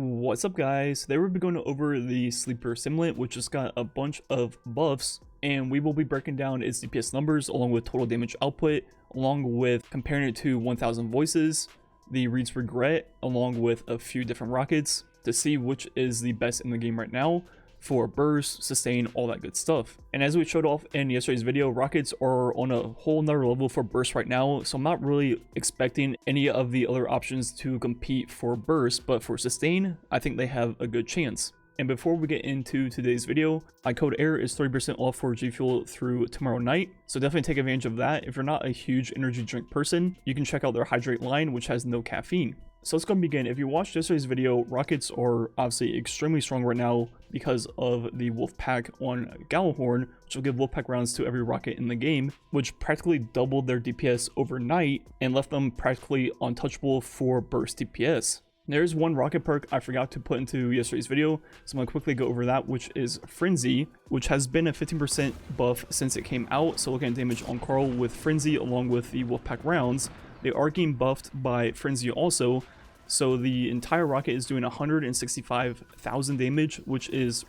What's up, guys? Today we'll be going over the Sleeper Simulant, which just got a bunch of buffs, and we will be breaking down its DPS numbers along with total damage output, along with comparing it to 1000 Voices, the Reed's Regret, along with a few different rockets to see which is the best in the game right now for burst, sustain, all that good stuff. And as we showed off in yesterday's video, rockets are on a whole nother level for burst right now, so I'm not really expecting any of the other options to compete for burst, but for sustain, I think they have a good chance. And before we get into today's video, my code AIR is 30% off for G Fuel through tomorrow night, so definitely take advantage of that. If you're not a huge energy drink person, you can check out their Hydrate line, which has no caffeine. So let's go and begin. If you watched yesterday's video, rockets are obviously extremely strong right now because of the wolf pack on Ghorn, which will give wolf pack rounds to every rocket in the game, which practically doubled their DPS overnight and left them practically untouchable for burst DPS. There's one rocket perk I forgot to put into yesterday's video, so I'm going to quickly go over that, which is Frenzy, which has been a 15% buff since it came out. So looking at damage on Carl with Frenzy along with the Wolfpack rounds, they are getting buffed by Frenzy also, so the entire rocket is doing 165,000 damage, which is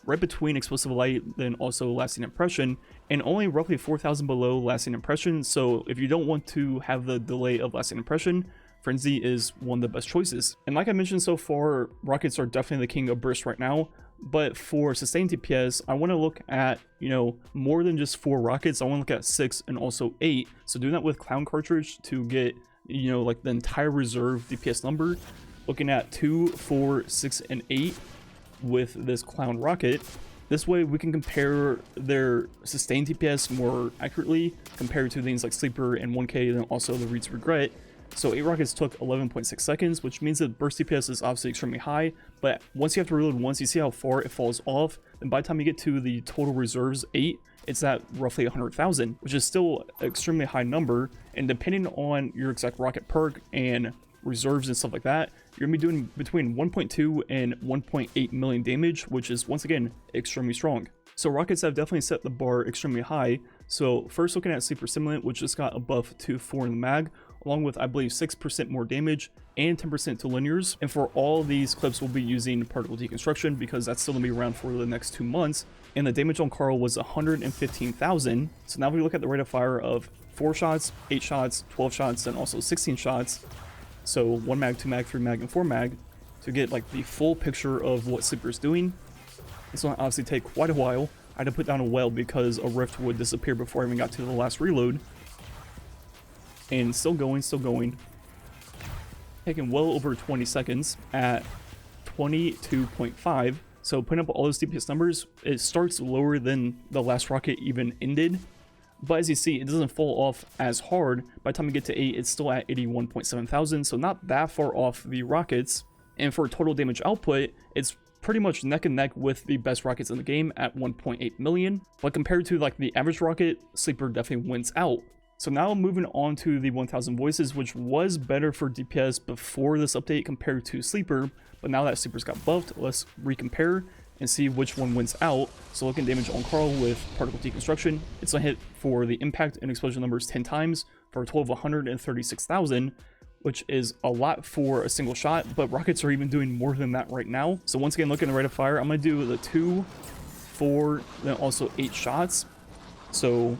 right between Explosive Light, then also Lasting Impression, and only roughly 4,000 below Lasting Impression. So if you don't want to have the delay of Lasting Impression, Frenzy is one of the best choices. And like I mentioned so far, rockets are definitely the king of burst right now, but for sustained DPS, I want to look at, more than just 4 rockets. I want to look at 6 and also 8. So doing that with Clown Cartridge to get, like the entire reserve DPS number, looking at 2, 4, 6, and 8 with this Clown Rocket. This way we can compare their sustained DPS more accurately compared to things like Sleeper and 1K and also the Reed's Regret. So 8 rockets took 11.6 seconds, which means that burst DPS is obviously extremely high, but once you have to reload once, you see how far it falls off, and by the time you get to the total reserves 8, it's at roughly 100,000, which is still an extremely high number, and depending on your exact rocket perk and reserves and stuff like that, you're going to be doing between 1.2 and 1.8 million damage, which is once again extremely strong. So rockets have definitely set the bar extremely high. So first looking at Sleeper Simulant, which just got a buff to 4 in the mag, along with I believe 6% more damage and 10% to linears. And for all these clips, we'll be using particle deconstruction because that's still gonna be around for the next 2 months. And the damage on Carl was 115,000. So now we look at the rate of fire of 4 shots, 8 shots, 12 shots, and also 16 shots. So 1 mag, 2 mag, 3 mag, and 4 mag to get like the full picture of what Sleeper is doing. This will obviously take quite a while. I had to put down a well because a rift would disappear before I even got to the last reload. And still going. Taking well over 20 seconds at 22.5. So putting up all those DPS numbers, it starts lower than the last rocket even ended. But as you see, it doesn't fall off as hard. By the time you get to 8, it's still at 81.7 thousand. So not that far off the rockets. And for total damage output, it's pretty much neck and neck with the best rockets in the game at 1.8 million. But compared to like the average rocket, Sleeper definitely wins out. So now moving on to the 1000 Voices, which was better for DPS before this update compared to Sleeper, but now that Sleeper's got buffed, let's recompare and see which one wins out. So looking at damage on Carl with particle deconstruction, it's a hit for the impact and explosion numbers 10 times for a total of 136,000, which is a lot for a single shot, but rockets are even doing more than that right now. So once again, looking at the rate of fire, I'm gonna do the 2, 4, then also 8 shots. So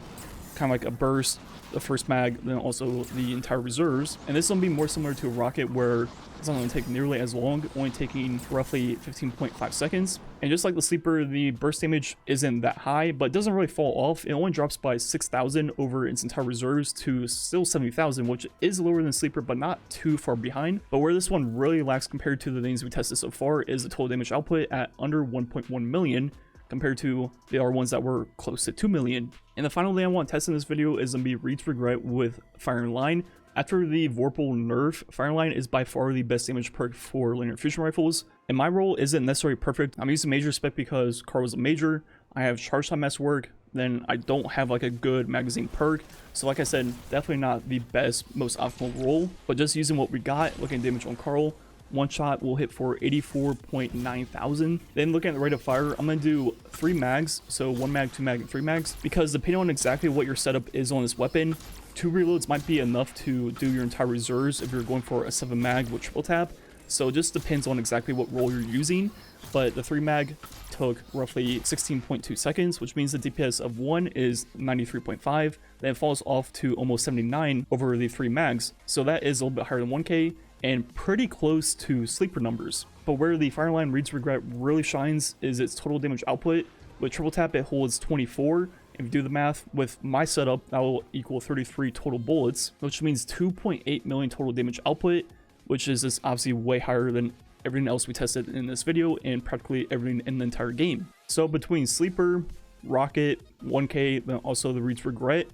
kind of like a burst, the first mag, then also the entire reserves. And this will be more similar to a rocket where it's not going to take nearly as long, only taking roughly 15.5 seconds. And just like the Sleeper, the burst damage isn't that high, but it doesn't really fall off. It only drops by 6,000 over its entire reserves to still 70,000, which is lower than Sleeper, but not too far behind. But where this one really lacks compared to the things we tested so far is the total damage output at under 1.1 million, compared to the other ones that were close to 2 million. And the final thing I want to test in this video is going to be Reed's Regret with Fire and Line. After the Vorpal nerf, Fire and Line is by far the best damage perk for linear fusion rifles. And my roll isn't necessarily perfect. I'm using major spec because Carl was a major. I have charge time mess work. Then I don't have like a good magazine perk. So like I said, definitely not the best, most optimal roll. But just using what we got, looking at damage on Carl, 1 shot will hit for 84.9 thousand. Then looking at the rate of fire, I'm going to do 3 mags. So 1 mag, 2 mag, and 3 mags. Because depending on exactly what your setup is on this weapon, 2 reloads might be enough to do your entire reserves if you're going for a 7 mag with triple tap. So it just depends on exactly what roll you're using, but the 3 mag took roughly 16.2 seconds, which means the DPS of 1 is 93.5, then it falls off to almost 79 over the 3 mags, so that is a little bit higher than 1k, and pretty close to sleeper numbers. But where the Fireline Reed's Regret really shines is its total damage output. With triple tap it holds 24. If you do the math, with my setup, that will equal 33 total bullets, which means 2.8 million total damage output, which is just obviously way higher than everything else we tested in this video and practically everything in the entire game. So between Sleeper, Rocket, 1k, then also the Reed's Regret,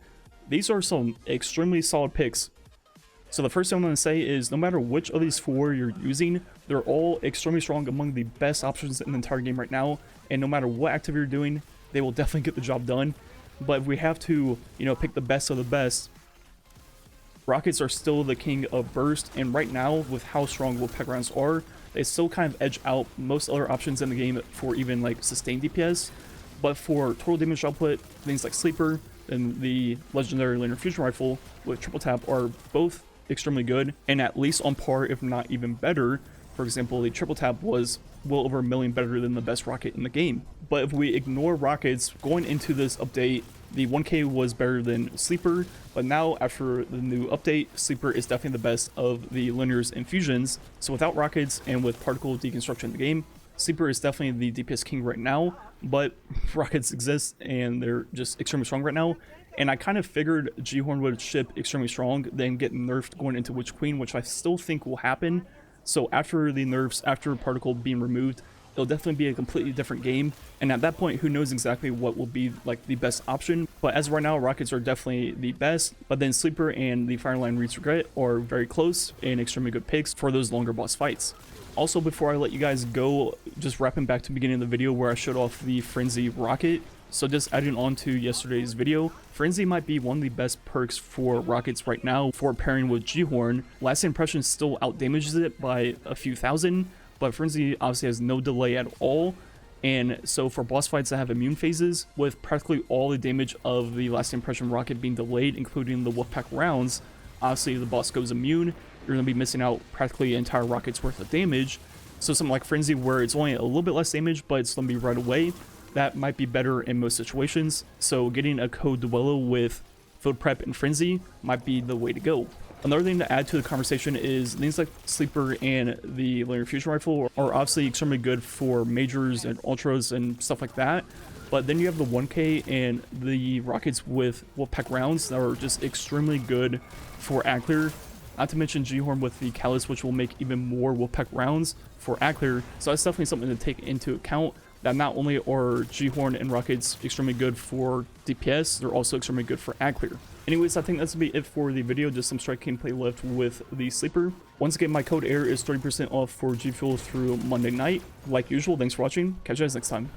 these are some extremely solid picks. So the first thing I'm going to say is no matter which of these 4 you're using, they're all extremely strong, among the best options in the entire game right now, and no matter what activity you're doing, they will definitely get the job done. But if we have to, pick the best of the best, Rockets are still the king of burst, and right now, with how strong Wolfpack rounds are, they still kind of edge out most other options in the game for even like sustained DPS. But for total damage output, things like Sleeper and the legendary Linear Fusion Rifle with triple tap are both extremely good, and at least on par, if not even better. For example, the triple tap was well over 1 million better than the best rocket in the game. But if we ignore rockets, going into this update, the 1k was better than Sleeper, but now after the new update, Sleeper is definitely the best of the linears and fusions. So without rockets and with particle deconstruction in the game, Sleeper is definitely the DPS king right now, but rockets exist and they're just extremely strong right now. And I kind of figured Ghorn would ship extremely strong, then get nerfed going into Witch Queen, which I still think will happen. So after the nerfs, after particle being removed, it'll definitely be a completely different game. And at that point, who knows exactly what will be like the best option. But as of right now, rockets are definitely the best. But then Sleeper and the Fireline Reed's Regret are very close and extremely good picks for those longer boss fights. Also, before I let you guys go, just wrapping back to the beginning of the video where I showed off the Frenzy rocket. So just adding on to yesterday's video, Frenzy might be one of the best perks for rockets right now for pairing with Ghorn. Last Impression still outdamages it by a few thousand, but Frenzy obviously has no delay at all. And so for boss fights that have immune phases, with practically all the damage of the Last Impression rocket being delayed, including the Wolfpack rounds, obviously the boss goes immune, you're going to be missing out practically an entire rocket's worth of damage. So something like Frenzy where it's only a little bit less damage, but it's going to be right away, that might be better in most situations. So getting a Code Duello with Field Prep and Frenzy might be the way to go. Another thing to add to the conversation is things like Sleeper and the Linear Fusion Rifle are obviously extremely good for majors and ultras and stuff like that. But then you have the 1k and the rockets with Wolfpack rounds that are just extremely good for Aclear. Not to mention Ghorn with the Callus, which will make even more Wolfpack rounds for Aclear. So that's definitely something to take into account, that not only are Ghorn and rockets extremely good for DPS, they're also extremely good for Aclear. Anyways, I think that's going to be it for the video. Just some strike gameplay left with the Sleeper. Once again, my code AIR is 30% off for G Fuel through Monday night. Like usual, thanks for watching. Catch you guys next time.